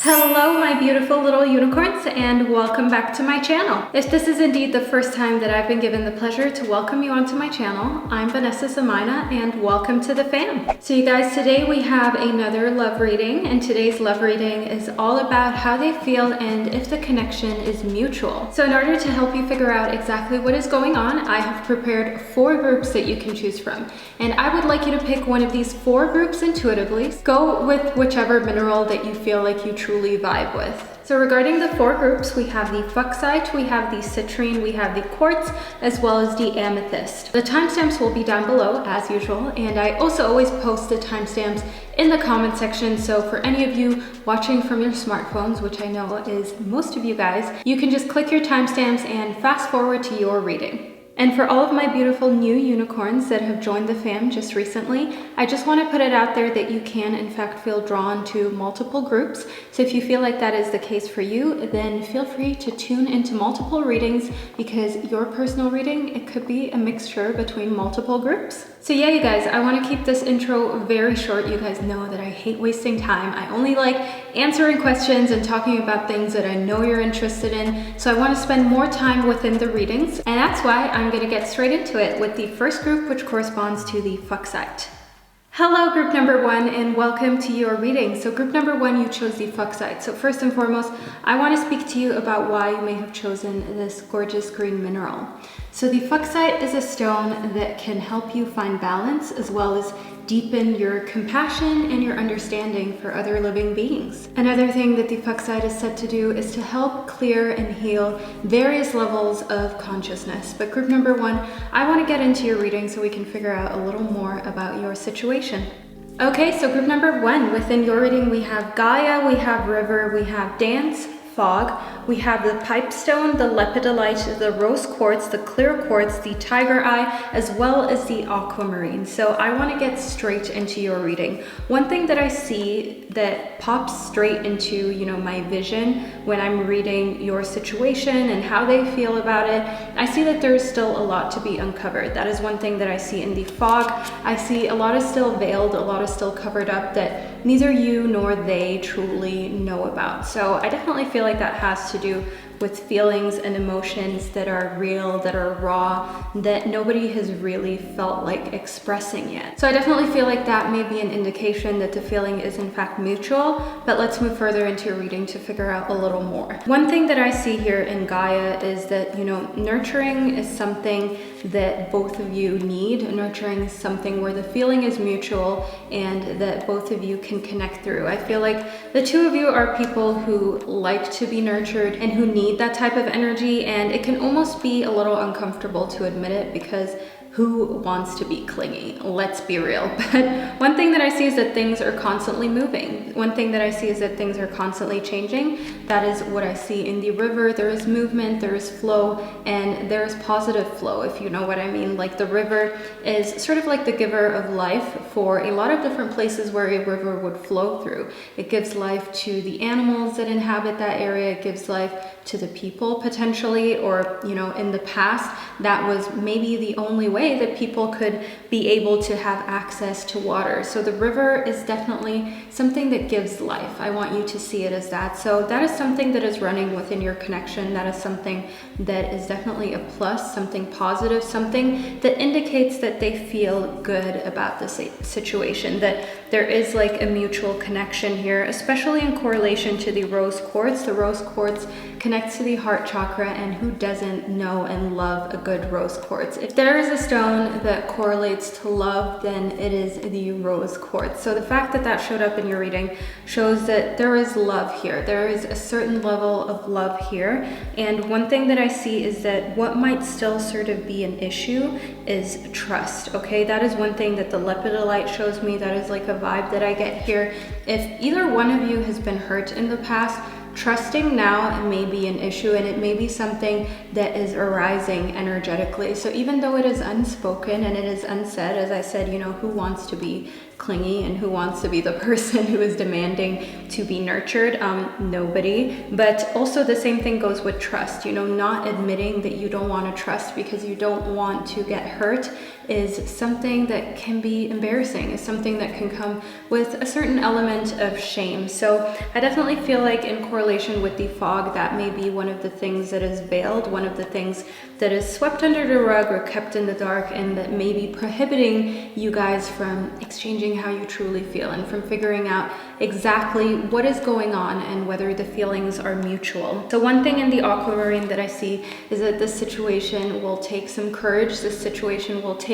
Hello my beautiful little unicorns, and welcome back to my channel. If this is indeed the first time that I've been given the pleasure to welcome you onto my channel, I'm Vanessa Somuayina and welcome to the fam. So you guys, today we have another love reading, and today's love reading is all about how they feel and if the connection is mutual. So in order to help you figure out exactly what is going on, I have prepared 4 groups that you can choose from. And I would like you to pick one of these 4 groups intuitively. Go with whichever mineral that you feel like you truly vibe with. So regarding the 4 groups, we have the Fuchsite, we have the Citrine, we have the Quartz, as well as the Amethyst. The timestamps will be down below as usual, and I also always post the timestamps in the comment section, so for any of you watching from your smartphones, which I know is most of you guys, you can just click your timestamps and fast forward to your reading. And for all of my beautiful new unicorns that have joined the fam just recently, I just want to put it out there that you can in fact feel drawn to multiple groups. So if you feel like that is the case for you, then feel free to tune into multiple readings, because your personal reading, it could be a mixture between multiple groups. So yeah, you guys, I want to keep this intro very short. You guys know that I hate wasting time. I only like answering questions and talking about things that I know you're interested in. So I want to spend more time within the readings, and that's why I'm going to get straight into it with the first group, which corresponds to the Fuchsite. Hello group number 1, and welcome to your reading. So group number 1, you chose the Fuchsite. So first and foremost, I want to speak to you about why you may have chosen this gorgeous green mineral. So the Fuchsite is a stone that can help you find balance, as well as deepen your compassion and your understanding for other living beings. Another thing that the Fuchsite is said to do is to help clear and heal various levels of consciousness. But group number 1, I want to get into your reading so we can figure out a little more about your situation. Okay, so group number 1, within your reading we have Gaia, we have River, we have Dance, Fog, we have the Pipestone, the Lepidolite, the Rose Quartz, the Clear Quartz, the Tiger Eye, as well as the Aquamarine. So I want to get straight into your reading. One thing that I see that pops straight into, my vision when I'm reading your situation and how they feel about it, I see that there's still a lot to be uncovered. That is one thing that I see in the fog. I see a lot is still veiled, a lot is still covered up that neither you nor they truly know about. So I definitely feel like that has to do with feelings and emotions that are real, that are raw, that nobody has really felt like expressing yet. So I definitely feel like that may be an indication that the feeling is in fact mutual, but let's move further into your reading to figure out a little more. One thing that I see here in Gaia is that, nurturing is something that both of you need. Nurturing is something where the feeling is mutual and that both of you can connect through. I feel like the two of you are people who like to be nurtured and who need that type of energy, and it can almost be a little uncomfortable to admit it, because who wants to be clingy? Let's be real. But one thing that I see is that things are constantly moving. One thing that I see is that things are constantly changing. That is what I see in the river. There is movement, there is flow, and there is positive flow, if you know what I mean. Like the river is sort of like the giver of life for a lot of different places where a river would flow through. It gives life to the animals that inhabit that area. It gives life to the people potentially, or in the past that was maybe the only way that people could be able to have access to water. So the river is definitely something that gives life. I want you to see it as that. So that is something that is running within your connection. That is something that is definitely a plus, something positive, something that indicates that they feel good about the situation, that there is like a mutual connection here, especially in correlation to the Rose Quartz. The Rose Quartz connects to the heart chakra, and who doesn't know and love a good rose quartz? If there is a stone that correlates to love, then it is the Rose Quartz. So the fact that that showed up in your reading shows that there is love here. There is a certain level of love here. And one thing that I see is that what might still sort of be an issue is trust, okay? That is one thing that the Lepidolite shows me. That is like a vibe that I get here. If either one of you has been hurt in the past, trusting now may be an issue, and it may be something that is arising energetically. So even though it is unspoken and it is unsaid, as I said, who wants to be clingy and who wants to be the person who is demanding to be nurtured. Nobody. But also the same thing goes with trust. You know, not admitting that you don't want to trust because you don't want to get hurt is something that can be embarrassing, is something that can come with a certain element of shame. So I definitely feel like in correlation with the fog, that may be one of the things that is veiled, one of the things that is swept under the rug or kept in the dark, and that may be prohibiting you guys from exchanging how you truly feel and from figuring out exactly what is going on and whether the feelings are mutual. So one thing in the aquamarine that I see is that this situation will take some courage. This situation will take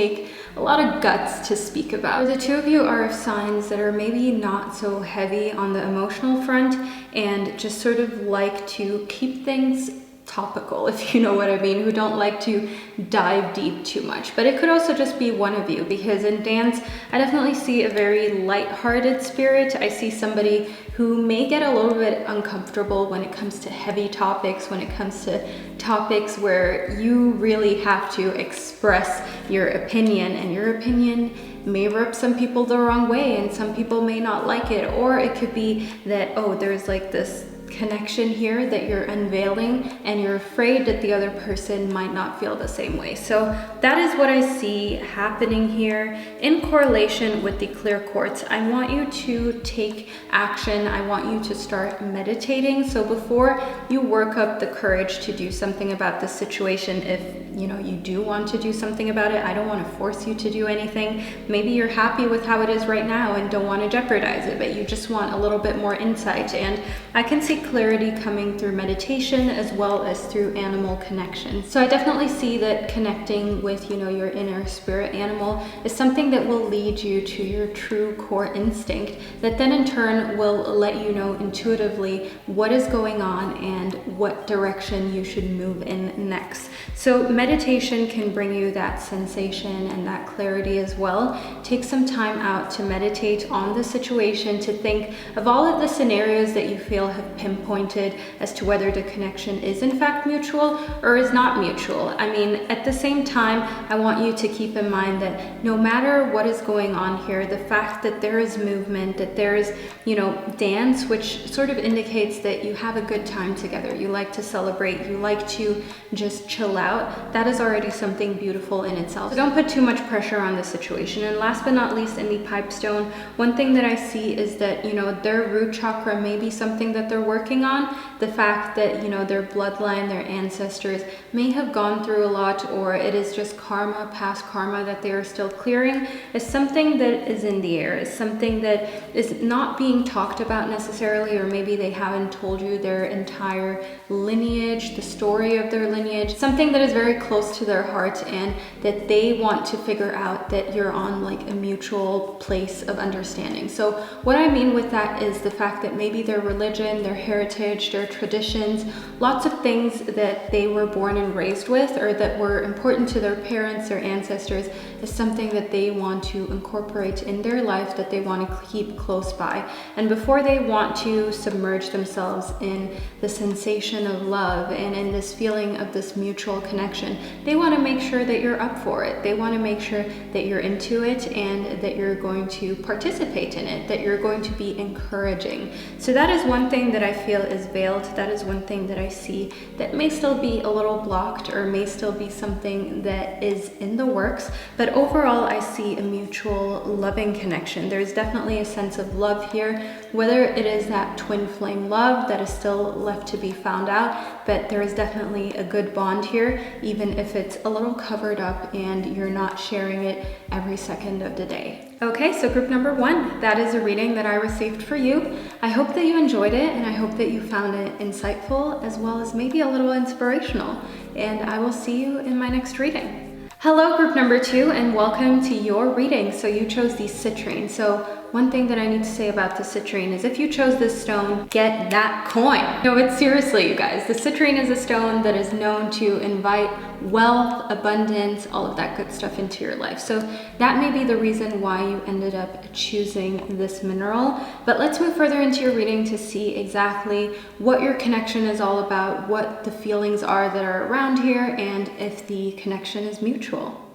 a lot of guts to speak about. The two of you are of signs that are maybe not so heavy on the emotional front and just sort of like to keep things topical, if you know what I mean, who don't like to dive deep too much. But it could also just be one of you, because in dance, I definitely see a very light-hearted spirit. I see somebody who may get a little bit uncomfortable when it comes to heavy topics, when it comes to topics where you really have to express your opinion, and your opinion may rub some people the wrong way and some people may not like it. Or it could be that, oh, there's like this connection here that you're unveiling and you're afraid that the other person might not feel the same way. So that is what I see happening here in correlation with the clear quartz. I want you to take action. I want you to start meditating. So before you work up the courage to do something about this situation, if you know you do want to do something about it, I don't want to force you to do anything. Maybe you're happy with how it is right now and don't want to jeopardize it, but you just want a little bit more insight. And I can see clarity coming through meditation as well as through animal connection. So I definitely see that connecting with, you know, your inner spirit animal is something that will lead you to your true core instinct, that then in turn will let you know intuitively what is going on and what direction you should move in next. So meditation can bring you that sensation and that clarity as well. Take some time out to meditate on the situation, to think of all of the scenarios that you feel have pinpointed as to whether the connection is in fact mutual or is not mutual. I mean, at the same time, I want you to keep in mind that no matter what is going on here, the fact that there is movement, that there is, you know, dance, which sort of indicates that you have a good time together, you like to celebrate, you like to just chill out, that is already something beautiful in itself. So don't put too much pressure on the situation. And last but not least, in the pipestone, one thing that I see is that, you know, their root chakra may be something that they're working on. The fact that, you know, their bloodline, their ancestors may have gone through a lot, or it is just karma, past karma that they are still clearing, is something that is in the air, is something that is not being talked about necessarily, or maybe they haven't told you their entire lineage, the story of their lineage, something that is very close to their heart and that they want to figure out that you're on like a mutual place of understanding. So what I mean with that is the fact that maybe their religion, their heritage, their traditions, lots of things that they were born and raised with, or that were important to their parents, their ancestors, is something that they want to incorporate in their life, that they want to keep close by. And before they want to submerge themselves in the sensation of love and in this feeling of this mutual connection, they want to make sure that you're up for it. They want to make sure that you're into it and that you're going to participate in it, that you're going to be encouraging. So that is one thing that I feel is veiled. That is one thing that I see that may still be a little blocked, or may still be something that is in the works. But overall, I see a mutual loving connection. There's definitely a sense of love here, whether it is that twin flame love that is still left to be found out, but there is definitely a good bond here, even if it's a little covered up and you're not sharing it every second of the day. Okay, so group number 1, that is a reading that I received for you. I hope that you enjoyed it, and I hope that you found it insightful as well as maybe a little inspirational. And I will see you in my next reading. Hello, group number 2, and welcome to your reading. So you chose the citrine. So one thing that I need to say about the citrine is if you chose this stone, get that coin. No, but seriously, you guys, the citrine is a stone that is known to invite wealth, abundance, all of that good stuff into your life. So that may be the reason why you ended up choosing this mineral. But let's move further into your reading to see exactly what your connection is all about, what the feelings are that are around here, and if the connection is mutual.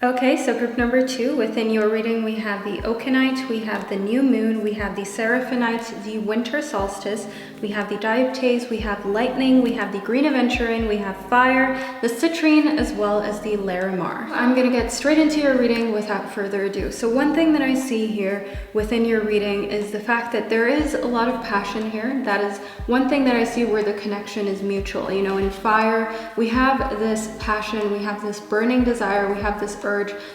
Okay, so group number 2, within your reading, we have the Okanite, we have the new moon, we have the Seraphonite, the winter solstice, we have the dioptase, we have lightning, we have the green aventurine, we have fire, the citrine, as well as the larimar. I'm gonna get straight into your reading without further ado. So one thing that I see here within your reading is the fact that there is a lot of passion here. That is one thing that I see where the connection is mutual. You know, in fire, we have this passion, we have this burning desire, we have this urge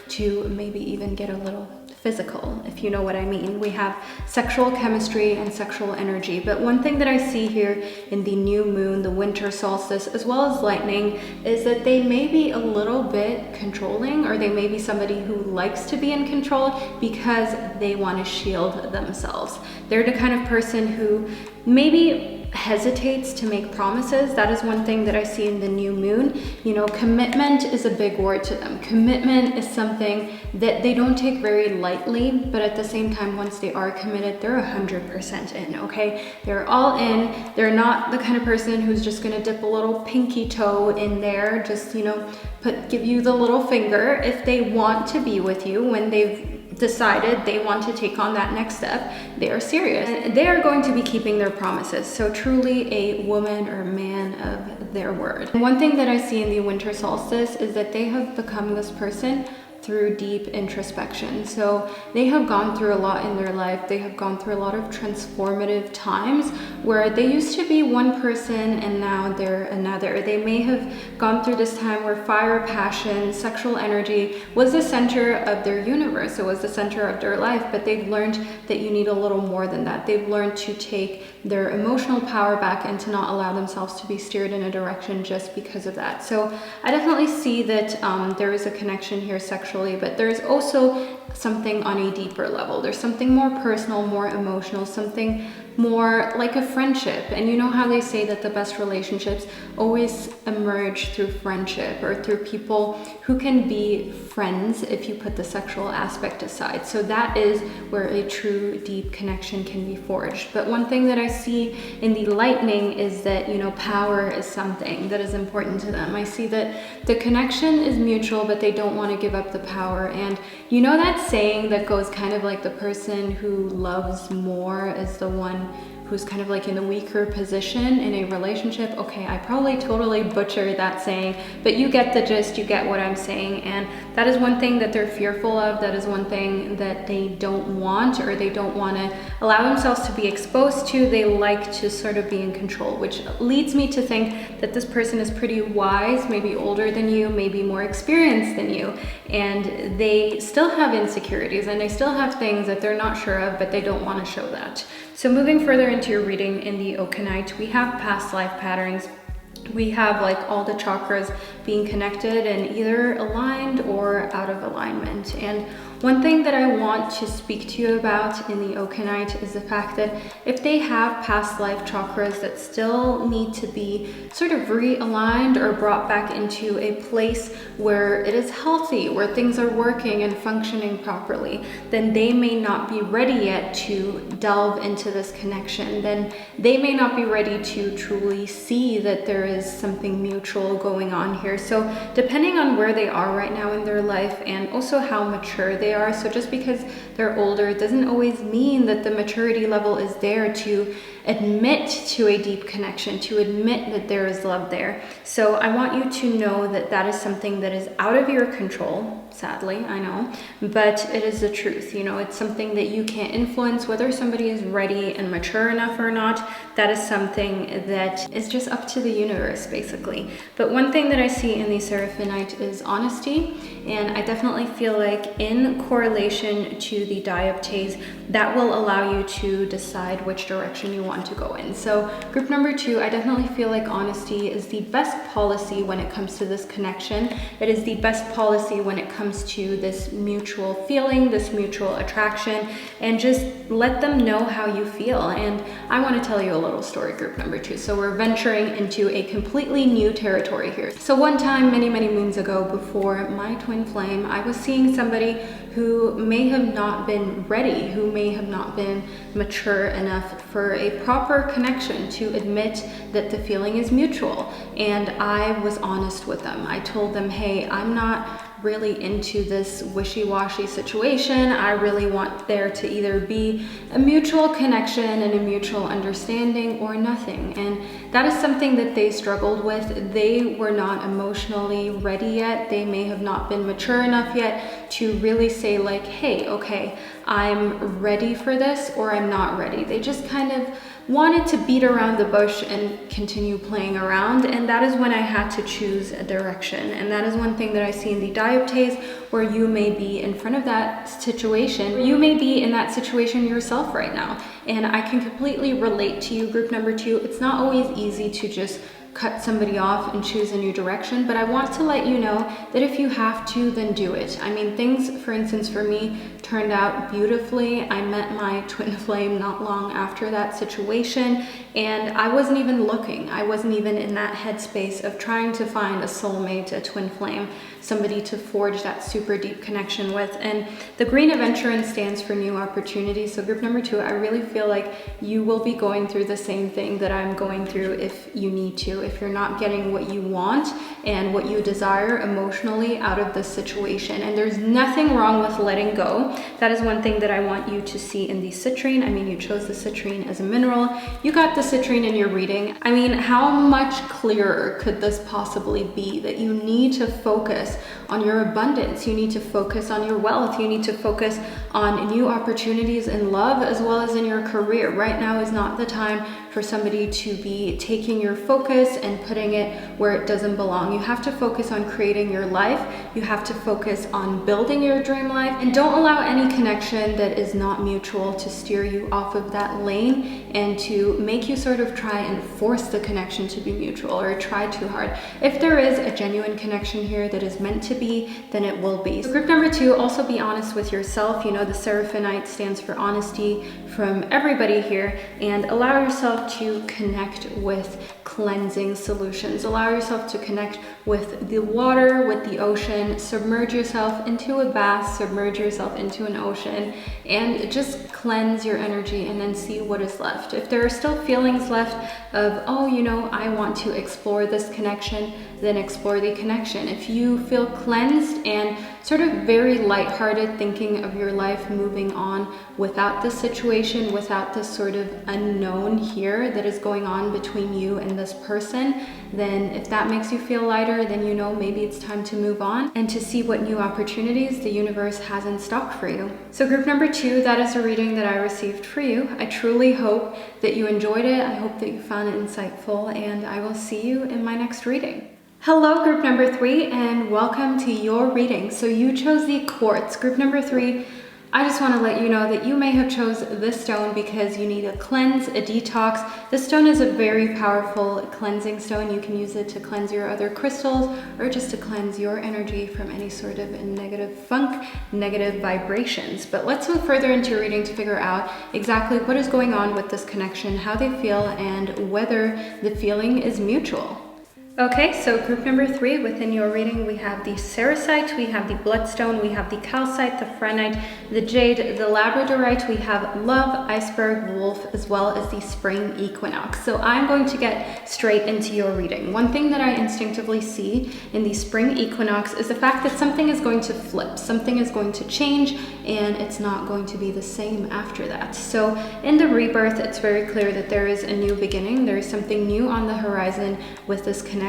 to maybe even get a little physical, if you know what I mean. We have sexual chemistry and sexual energy. But one thing that I see here in the new moon, the winter solstice, as well as lightning, is that they may be a little bit controlling, or they may be somebody who likes to be in control because they want to shield themselves. They're the kind of person who maybe hesitates to make promises. That is one thing that I see in the new moon. You know, commitment is a big word to them. Commitment is something that they don't take very lightly, but at the same time, once they are committed, they're 100% in, okay? They're all in. They're not the kind of person who's just gonna dip a little pinky toe in there, just, you know, give you the little finger. If they want to be with you, when they've decided they want to take on that next step, they are serious. And they are going to be keeping their promises. So truly a woman or man of their word. And one thing that I see in the winter solstice is that they have become this person through deep introspection. So they have gone through a lot in their life. They have gone through a lot of transformative times where they used to be one person and now they're another. They may have gone through this time where fire, passion, sexual energy was the center of their universe. It was the center of their life, but they've learned that you need a little more than that. They've learned to take their emotional power back and to not allow themselves to be steered in a direction just because of that. So I definitely see that there is a connection here sexually, but there's also something on a deeper level. There's something more personal, more emotional, something more like a friendship. And you know how they say that the best relationships always emerge through friendship, or through people who can be friends if you put the sexual aspect aside. So that is where a true deep connection can be forged. But one thing that I see in the lightning is that, you know, power is something that is important to them. I see that the connection is mutual, but they don't want to give up the power. And you know that saying that goes kind of like the person who loves more is the one who's kind of like in the weaker position in a relationship. Okay, I probably totally butchered that saying, but you get the gist, you get what I'm saying. And that is one thing that they're fearful of. That is one thing that they don't want, or they don't want to allow themselves to be exposed to. They like to sort of be in control, which leads me to think that this person is pretty wise, maybe older than you, maybe more experienced than you, and they still have insecurities and they still have things that they're not sure of, but they don't want to show that. So moving further into your reading in the Okanite, we have past life patterns. We have like all the chakras being connected and either aligned or out of alignment. And one thing that I want to speak to you about in the Okanite is the fact that if they have past life chakras that still need to be sort of realigned or brought back into a place where it is healthy, where things are working and functioning properly, then they may not be ready yet to delve into this connection. Then they may not be ready to truly see that there is something mutual going on here. So depending on where they are right now in their life, and also how mature they are. So just because they're older doesn't always mean that the maturity level is there to admit to a deep connection, to admit that there is love there. So I want you to know that that is something that is out of your control. Sadly, I know, but it is the truth. You know, it's something that you can't influence. Whether somebody is ready and mature enough or not, that is something that is just up to the universe, basically. But one thing that I see in the Seraphonite is honesty, and I definitely feel like in correlation to the dioptase, that will allow you to decide which direction you want to go in. So group number 2, I definitely feel like honesty is the best policy when it comes to this connection. It is the best policy when it comes to this mutual feeling, this mutual attraction, and just let them know how you feel. And I want to tell you a little story, group number 2. So we're venturing into a completely new territory here. So one time, many moons ago, before my twin flame, I was seeing somebody who may have not been ready, who may have not been mature enough for a proper connection to admit that the feeling is mutual. And I was honest with them. I told them, hey, I'm not really into this wishy-washy situation. I really want there to either be a mutual connection and a mutual understanding or nothing. And that is something that they struggled with. They were not emotionally ready yet. They may have not been mature enough yet to really say like, hey, okay, I'm ready for this or I'm not ready. They just kind of wanted to beat around the bush and continue playing around, and that is when I had to choose a direction. And that is one thing that I see in the dioptase, where you may be in front of that situation. You may be in that situation yourself right now, and I can completely relate to you, group number 2. It's not always easy to just cut somebody off and choose a new direction, but I want to let you know that if you have to, then do it. I mean, things, for instance, for me, turned out beautifully. I met my twin flame not long after that situation, and I wasn't even looking. I wasn't even in that headspace of trying to find a soulmate, a twin flame, somebody to forge that super deep connection with. And the green aventurine stands for new opportunities. So group number 2, I really feel like you will be going through the same thing that I'm going through if you need to. If you're not getting what you want and what you desire emotionally out of this situation. And there's nothing wrong with letting go. That is one thing that I want you to see in the citrine. I mean, you chose the citrine as a mineral. You got the citrine in your reading. I mean, how much clearer could this possibly be that you need to focus on your abundance? You need to focus on your wealth. You need to focus on new opportunities in love as well as in your career. Right now is not the time for somebody to be taking your focus and putting it where it doesn't belong. You have to focus on creating your life. You have to focus on building your dream life, and don't allow any connection that is not mutual to steer you off of that lane and to make you sort of try and force the connection to be mutual or try too hard. If there is a genuine connection here that is meant to be, then it will be. So group number 2, also be honest with yourself. You know, the Seraphinite stands for honesty from everybody here, and allow yourself to connect with cleansing solutions. Allow yourself to connect with the water, with the ocean. Submerge yourself into a bath, submerge yourself into an ocean, and just cleanse your energy and then see what is left. If there are still feelings left of, oh, you know, I want to explore this connection, then explore the connection. If you feel cleansed and sort of very lighthearted, thinking of your life moving on without this situation, without this sort of unknown here that is going on between you and this person, then if that makes you feel lighter, then you know maybe it's time to move on and to see what new opportunities the universe has in stock for you. So group number 2, that is a reading that I received for you. I truly hope that you enjoyed it. I hope that you found it insightful, and I will see you in my next reading. Hello, group number 3, and welcome to your reading. So you chose the quartz. Group number 3, I just want to let you know that you may have chose this stone because you need a cleanse, a detox. This stone is a very powerful cleansing stone. You can use it to cleanse your other crystals or just to cleanse your energy from any sort of negative funk, negative vibrations. But let's move further into your reading to figure out exactly what is going on with this connection, how they feel, and whether the feeling is mutual. Okay, so group number 3, within your reading, we have the Cerussite, we have the Bloodstone, we have the Calcite, the Phrenite, the Jade, the Labradorite, we have Love, Iceberg, Wolf, as well as the Spring Equinox. So I'm going to get straight into your reading. One thing that I instinctively see in the Spring Equinox is the fact that something is going to flip, something is going to change, and it's not going to be the same after that. So in the rebirth, it's very clear that there is a new beginning. There is something new on the horizon with this connection.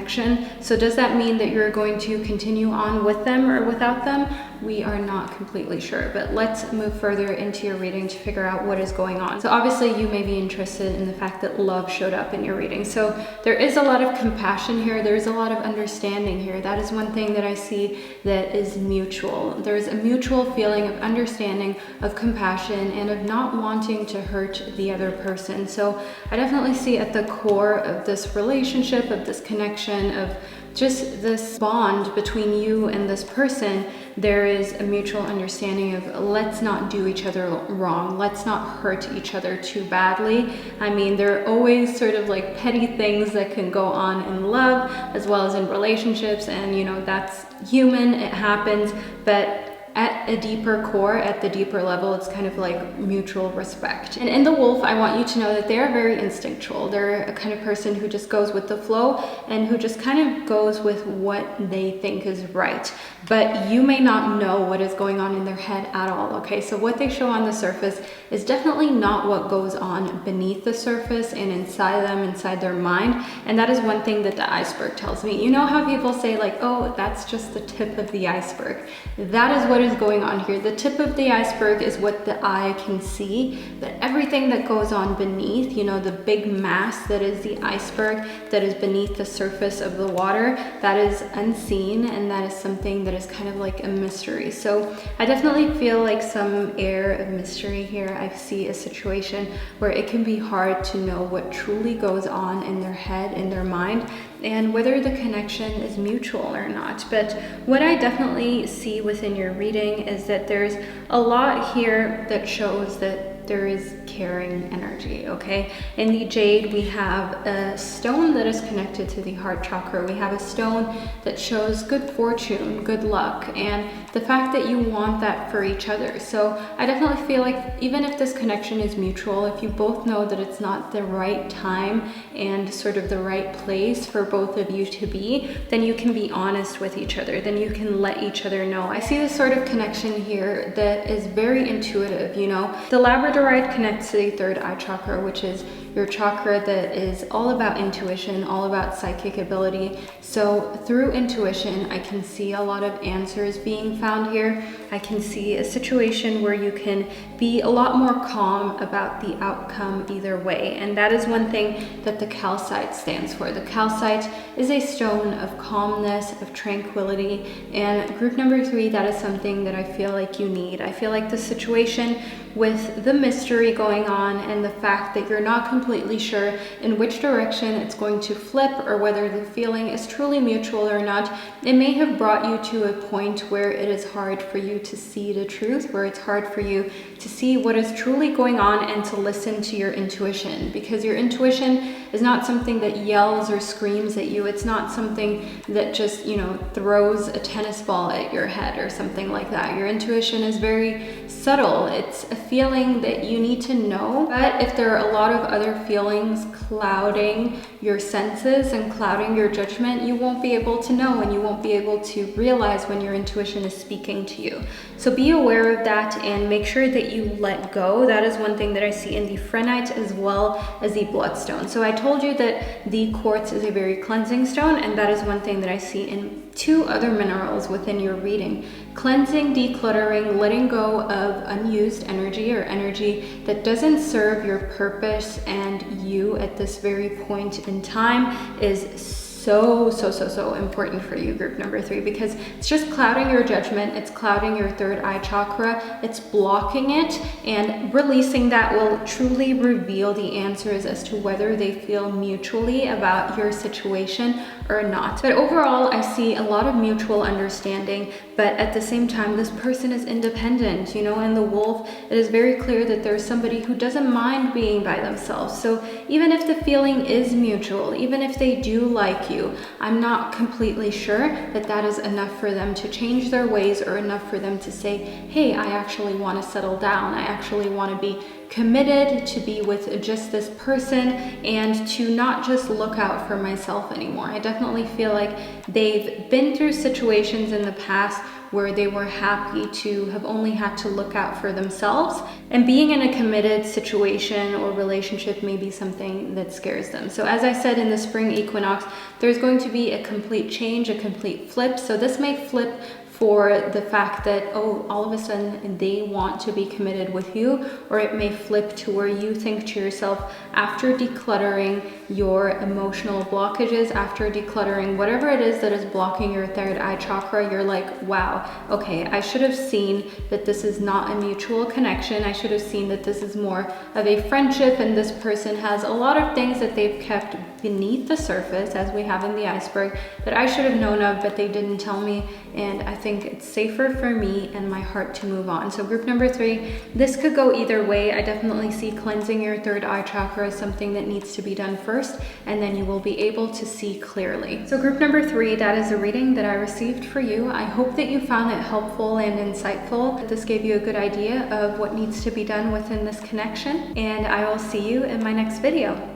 So does that mean that you're going to continue on with them or without them? We are not completely sure, but let's move further into your reading to figure out what is going on. So obviously you may be interested in the fact that love showed up in your reading. So there is a lot of compassion here. There's a lot of understanding here. That is one thing that I see that is mutual. There's a mutual feeling of understanding, of compassion, and of not wanting to hurt the other person. So I definitely see at the core of this relationship, of this connection, of just this bond between you and this person, there is a mutual understanding of let's not do each other wrong. Let's not hurt each other too badly. I mean, there are always sort of like petty things that can go on in love as well as in relationships. And you know, that's human, it happens, but at a deeper core, at the deeper level, it's kind of like mutual respect. And in the wolf, I want you to know that they are very instinctual. They're a kind of person who just goes with the flow and who just kind of goes with what they think is right. But you may not know what is going on in their head at all, okay? So what they show on the surface is definitely not what goes on beneath the surface and inside them, inside their mind. And that is one thing that the iceberg tells me. You know how people say like, oh, that's just the tip of the iceberg. That is what is going on here. The tip of the iceberg is what the eye can see, but everything that goes on beneath, you know, the big mass that is the iceberg, that is beneath the surface of the water, that is unseen, and that is something that is kind of like a mystery. So I definitely feel like some air of mystery here. I see a situation where it can be hard to know what truly goes on in their head, in their mind, and whether the connection is mutual or not. But what I definitely see within your reading is that there's a lot here that shows that there is caring energy, okay? In the jade, we have a stone that is connected to the heart chakra. We have a stone that shows good fortune, good luck, and the fact that you want that for each other. So I definitely feel like even if this connection is mutual, if you both know that it's not the right time and sort of the right place for both of you to be, then you can be honest with each other. Then you can let each other know. I see this sort of connection here that is very intuitive, you know? The Labradorite connects to the third eye chakra, which is your chakra that is all about intuition, all about psychic ability. So through intuition, I can see a lot of answers being found here. I can see a situation where you can be a lot more calm about the outcome either way. And that is one thing that the calcite stands for. The calcite is a stone of calmness, of tranquility. And group number 3, that is something that I feel like you need. I feel like the situation with the mystery going on and the fact that you're not completely sure in which direction it's going to flip or whether the feeling is truly mutual or not, it may have brought you to a point where it is hard for you to see the truth, where it's hard for you to see what is truly going on and to listen to your intuition, because your intuition is not something that yells or screams at you. It's not something that just, you know, throws a tennis ball at your head or something like that. Your intuition is very subtle. It's a feeling that you need to know. But if there are a lot of other feelings clouding your senses and clouding your judgment, you won't be able to know, and you won't be able to realize when your intuition is speaking to you. So be aware of that and make sure that you let go. That is one thing that I see in the phrenite as well as the bloodstone. So I told you that the quartz is a very cleansing stone, and that is one thing that I see in 2 other minerals within your reading. Cleansing, decluttering, letting go of unused energy or energy that doesn't serve your purpose and you at this very point in time is so important for you, group number 3, because it's just clouding your judgment, it's clouding your third eye chakra, it's blocking it, and releasing that will truly reveal the answers as to whether they feel mutually about your situation or not. But overall, I see a lot of mutual understanding, but at the same time, this person is independent. You know, in the wolf, it is very clear that there's somebody who doesn't mind being by themselves. So even if the feeling is mutual, even if they do like you, I'm not completely sure that that is enough for them to change their ways or enough for them to say, hey, I actually want to settle down. I actually want to be committed to be with just this person and to not just look out for myself anymore. I definitely feel like they've been through situations in the past where they were happy to have only had to look out for themselves, and being in a committed situation or relationship may be something that scares them. So as I said, in the spring equinox, there's going to be a complete change, a complete flip. So this may flip for the fact that, oh, all of a sudden they want to be committed with you, or it may flip to where you think to yourself, after decluttering your emotional blockages, after decluttering whatever it is that is blocking your third eye chakra, you're like, wow, okay, I should have seen that this is not a mutual connection. I should have seen that this is more of a friendship, and this person has a lot of things that they've kept beneath the surface, as we have in the iceberg, that I should have known of, but they didn't tell me. And I think it's safer for me and my heart to move on. So group number 3, this could go either way. I definitely see cleansing your third eye chakra as something that needs to be done first, and then you will be able to see clearly. So group number 3, that is a reading that I received for you. I hope that you found it helpful and insightful, that this gave you a good idea of what needs to be done within this connection, and I will see you in my next video.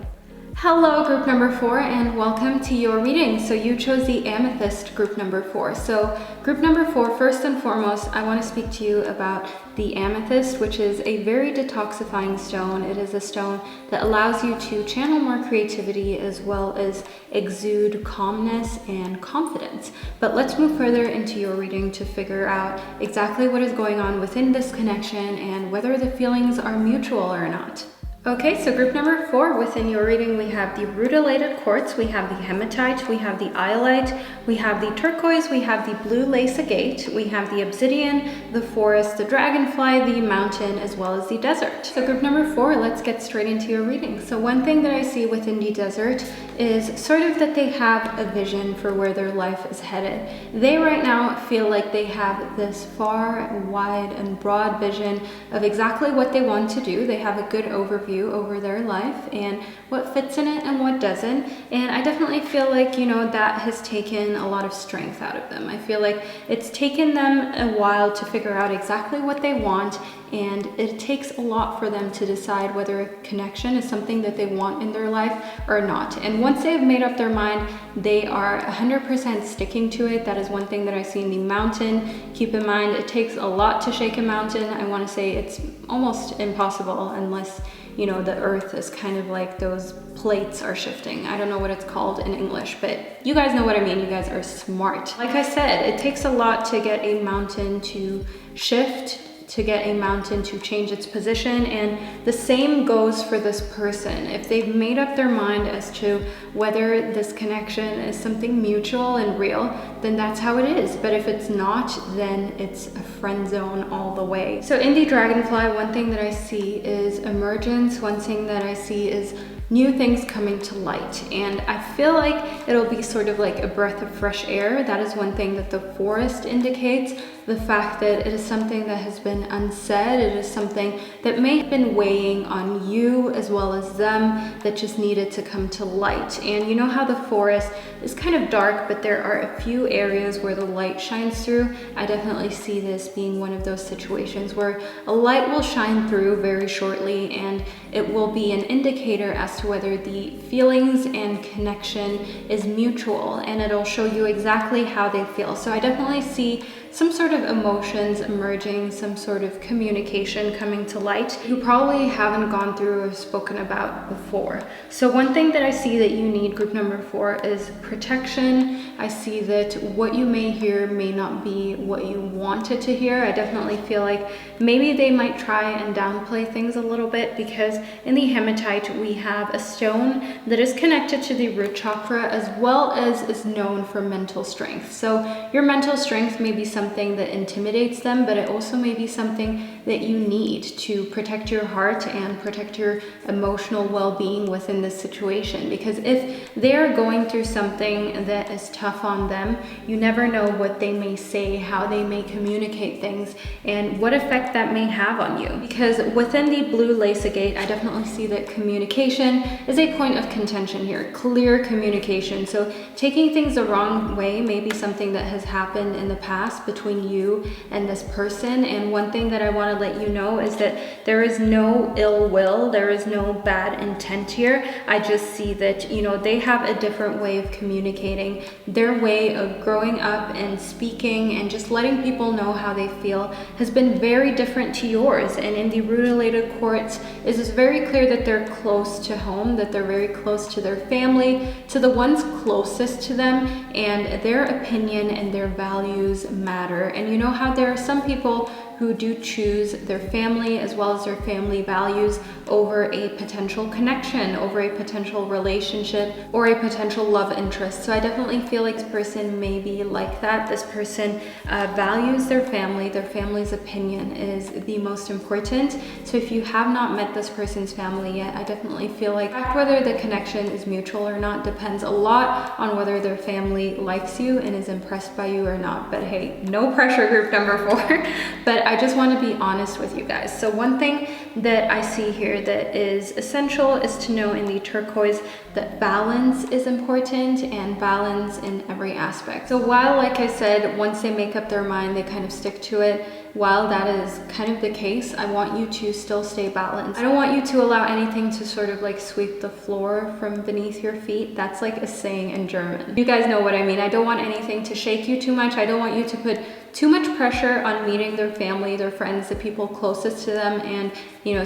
Hello group number 4, and welcome to your reading. So you chose the Amethyst group number 4. So group number 4, first and foremost, I want to speak to you about the Amethyst, which is a very detoxifying stone. It is a stone that allows you to channel more creativity as well as exude calmness and confidence. But let's move further into your reading to figure out exactly what is going on within this connection and whether the feelings are mutual or not. Okay, so group number 4, within your reading, we have the rutilated quartz, we have the hematite, we have the iolite, we have the turquoise, we have the blue lace agate, we have the obsidian, the forest, the dragonfly, the mountain, as well as the desert. So group number 4, let's get straight into your reading. So one thing that I see within the desert is sort of that they have a vision for where their life is headed. They right now feel like they have this far, wide, and broad vision of exactly what they want to do. They have a good overview over their life and what fits in it and what doesn't. And I definitely feel like, you know, that has taken a lot of strength out of them. I feel like it's taken them a while to figure out exactly what they want, and it takes a lot for them to decide whether a connection is something that they want in their life or not. And once they've made up their mind, they are 100% sticking to it. That is one thing that I see in the mountain. Keep in mind, it takes a lot to shake a mountain. I want to say it's almost impossible unless, you know, the earth is kind of like those plates are shifting. I don't know what it's called in English, but you guys know what I mean. You guys are smart. Like I said, it takes a lot to get a mountain to shift, to get a mountain to change its position, and the same goes for this person. If they've made up their mind as to whether this connection is something mutual and real, then that's how it is. But if it's not, then it's a friend zone all the way. So in the dragonfly, one thing that I see is emergence. One thing that I see is new things coming to light, and I feel like it'll be sort of like a breath of fresh air. That is one thing that the forest indicates, the fact that it is something that has been unsaid. It is something that may have been weighing on you as well as them, that just needed to come to light. And you know how the forest is kind of dark, but there are a few areas where the light shines through. I definitely see this being one of those situations where a light will shine through very shortly, and it will be an indicator as to whether the feelings and connection is mutual, and it'll show you exactly how they feel. So I definitely see some sort of emotions emerging, some sort of communication coming to light you probably haven't gone through or spoken about before. So one thing that I see that you need, group number 4, is protection. I see that what you may hear may not be what you wanted to hear. I definitely feel like maybe they might try and downplay things a little bit, because in the hematite we have a stone that is connected to the root chakra as well as is known for mental strength. So your mental strength may be something that intimidates them, but it also may be something that you need to protect your heart and protect your emotional well-being within this situation. Because if they're going through something that is tough on them, you never know what they may say, how they may communicate things, and what effect that may have on you. Because within the blue lace agate, I definitely see that communication is a point of contention here, clear communication. So taking things the wrong way may be something that has happened in the past between you and this person. And one thing that I want to let you know is that there is no ill will, there is no bad intent here. I just see that, you know, they have a different way of communicating. Their way of growing up and speaking and just letting people know how they feel has been very different to yours. And in the rutilated quartz, it is very clear that they're close to home, that they're very close to their family, to the ones closest to them, and their opinion and their values matter. And you know how there are some people who do choose their family as well as their family values over a potential connection, over a potential relationship, or a potential love interest. So I definitely feel like this person may be like that. This person values their family. Their family's opinion is the most important. So if you have not met this person's family yet, I definitely feel like whether the connection is mutual or not depends a lot on whether their family likes you and is impressed by you or not. But hey, no pressure, group number 4. But I just want to be honest with you guys. So one thing that I see here that is essential is to know in the turquoise that balance is important, and balance in every aspect. So while, like I said, once they make up their mind, they kind of stick to it. While that is kind of the case, I want you to still stay balanced. I don't want you to allow anything to sort of like sweep the floor from beneath your feet. That's like a saying in German. You guys know what I mean. I don't want anything to shake you too much. I don't want you to put too much pressure on meeting their family, their friends, the people closest to them, and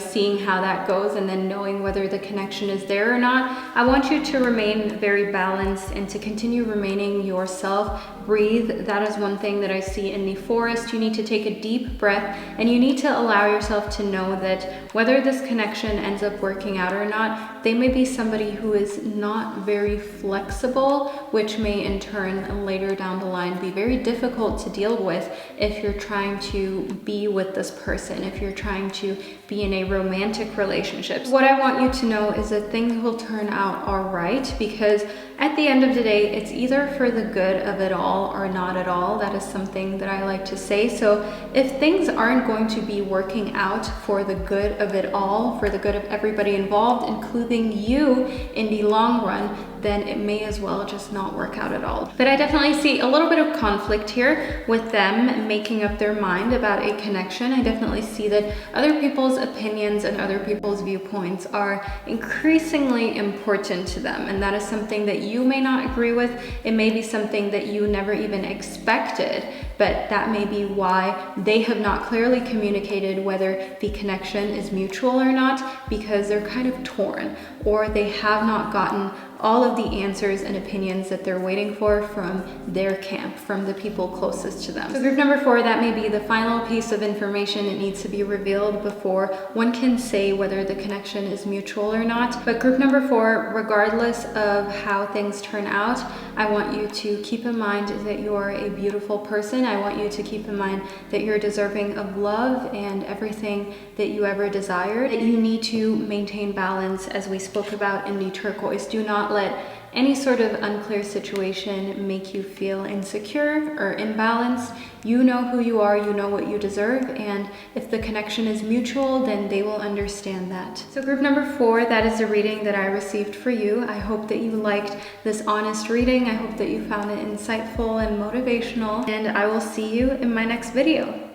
seeing how that goes and then knowing whether the connection is there or not. I want you to remain very balanced and to continue remaining yourself. Breathe. That is one thing that I see in the forest. You need to take a deep breath, and you need to allow yourself to know that whether this connection ends up working out or not, they may be somebody who is not very flexible, which may in turn later down the line be very difficult to deal with if you're trying to be with this person, if you're trying to be in a romantic relationship. What I want you to know is that things will turn out all right, because at the end of the day, it's either for the good of it all or not at all. That is something that I like to say. So if things aren't going to be working out for the good of it all, for the good of everybody involved, including you in the long run, then it may as well just not work out at all. But I definitely see a little bit of conflict here with them making up their mind about a connection. I definitely see that other people's opinions and other people's viewpoints are increasingly important to them, and that is something that you may not agree with. It may be something that you never even expected, but that may be why they have not clearly communicated whether the connection is mutual or not, because they're kind of torn, or they have not gotten all of the answers and opinions that they're waiting for from their camp, from the people closest to them. So group number 4, that may be the final piece of information that needs to be revealed before one can say whether the connection is mutual or not. But group number 4, regardless of how things turn out, I want you to keep in mind that you are a beautiful person. I want you to keep in mind that you're deserving of love and everything that you ever desired. That you need to maintain balance, as we spoke about in the turquoise. Do not let any sort of unclear situation make you feel insecure or imbalanced. You know who you are, you know what you deserve, and if the connection is mutual, then they will understand that. So group number 4, that is the reading that I received for you. I hope that you liked this honest reading. I hope that you found it insightful and motivational, and I will see you in my next video.